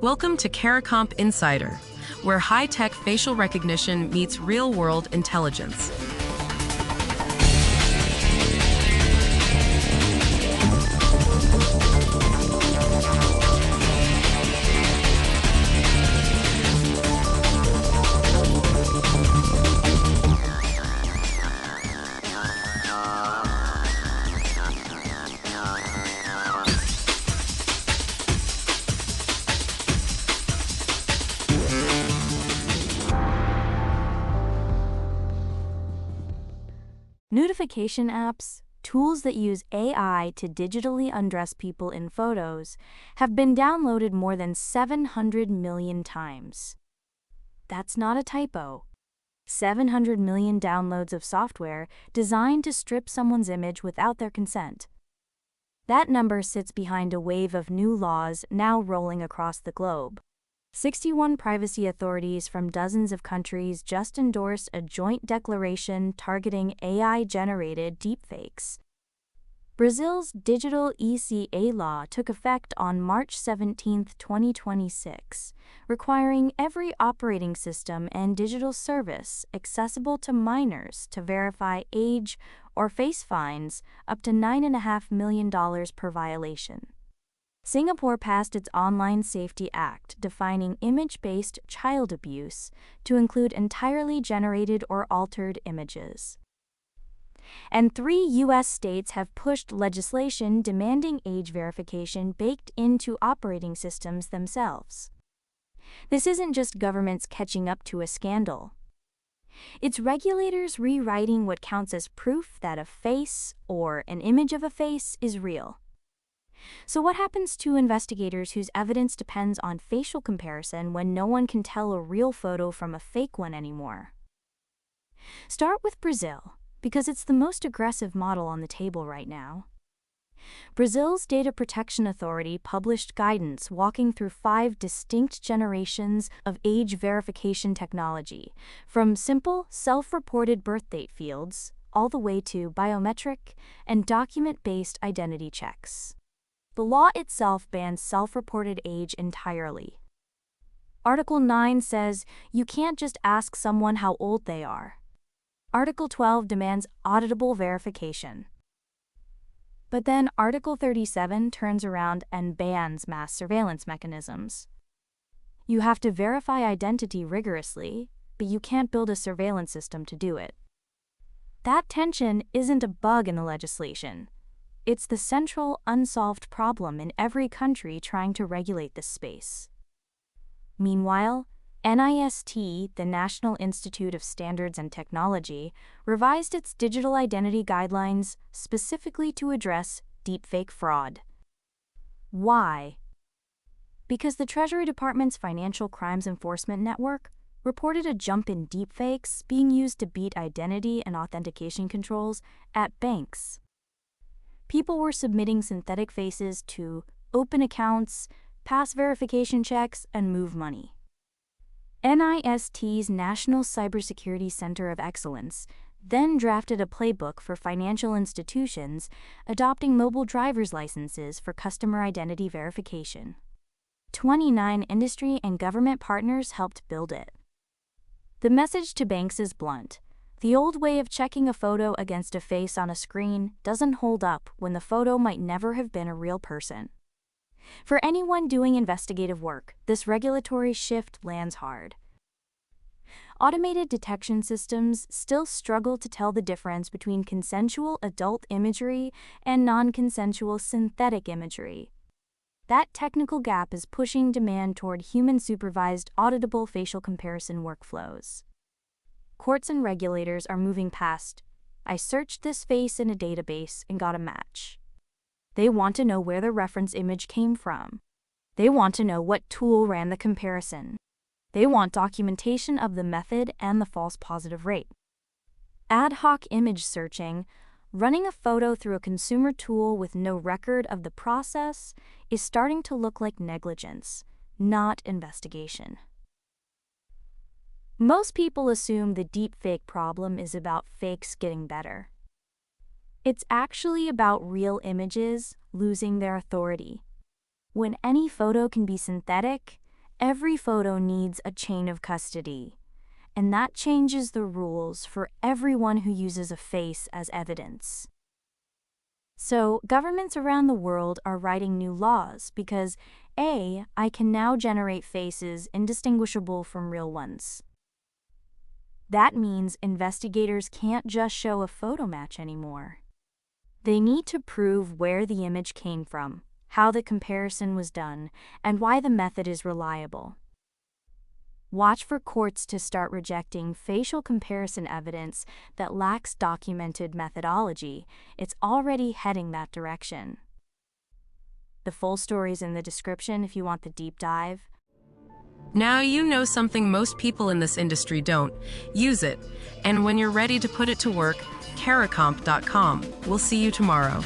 Welcome to CARICOMP Insider, where high-tech facial recognition meets real-world intelligence. Notification apps, tools that use AI to digitally undress people in photos, have been downloaded more than 700 million times. That's not a typo. 700 million downloads of software designed to strip someone's image without their consent. That number sits behind a wave of new laws now rolling across the globe. 61 privacy authorities from dozens of countries just endorsed a joint declaration targeting AI-generated deepfakes. Brazil's digital ECA law took effect on March 17, 2026, requiring every operating system and digital service accessible to minors to verify age or face fines up to $9.5 million per violation. Singapore passed its Online Safety Act defining image-based child abuse to include entirely generated or altered images. And 3 U.S. states have pushed legislation demanding age verification baked into operating systems themselves. This isn't just governments catching up to a scandal. It's regulators rewriting what counts as proof that a face or an image of a face is real. So what happens to investigators whose evidence depends on facial comparison when no one can tell a real photo from a fake one anymore? Start with Brazil, because it's the most aggressive model on the table right now. Brazil's Data Protection Authority published guidance walking through 5 distinct generations of age verification technology, from simple, self-reported birthdate fields all the way to biometric and document-based identity checks. The law itself bans self-reported age entirely. Article 9 says you can't just ask someone how old they are. Article 12 demands auditable verification. But then Article 37 turns around and bans mass surveillance mechanisms. You have to verify identity rigorously, but you can't build a surveillance system to do it. That tension isn't a bug in the legislation. It's the central, unsolved problem in every country trying to regulate this space. Meanwhile, NIST, the National Institute of Standards and Technology, revised its digital identity guidelines specifically to address deepfake fraud. Why? Because the Treasury Department's Financial Crimes Enforcement Network reported a jump in deepfakes being used to beat identity and authentication controls at banks. People were submitting synthetic faces to open accounts, pass verification checks, and move money. NIST's National Cybersecurity Center of Excellence then drafted a playbook for financial institutions adopting mobile driver's licenses for customer identity verification. 29 industry and government partners helped build it. The message to banks is blunt. The old way of checking a photo against a face on a screen doesn't hold up when the photo might never have been a real person. For anyone doing investigative work, this regulatory shift lands hard. Automated detection systems still struggle to tell the difference between consensual adult imagery and non-consensual synthetic imagery. That technical gap is pushing demand toward human-supervised auditable facial comparison workflows. Courts and regulators are moving past, "I searched this face in a database and got a match." They want to know where the reference image came from. They want to know what tool ran the comparison. They want documentation of the method and the false positive rate. Ad hoc image searching, running a photo through a consumer tool with no record of the process, is starting to look like negligence, not investigation. Most people assume the deepfake problem is about fakes getting better. It's actually about real images losing their authority. When any photo can be synthetic, every photo needs a chain of custody, and that changes the rules for everyone who uses a face as evidence. So, governments around the world are writing new laws because AI can now generate faces indistinguishable from real ones. That means investigators can't just show a photo match anymore. They need to prove where the image came from, how the comparison was done, and why the method is reliable. Watch for courts to start rejecting facial comparison evidence that lacks documented methodology. It's already heading that direction. The full story's in the description if you want the deep dive. Now you know something most people in this industry don't. Use it. And when you're ready to put it to work, caracomp.com. We'll see you tomorrow.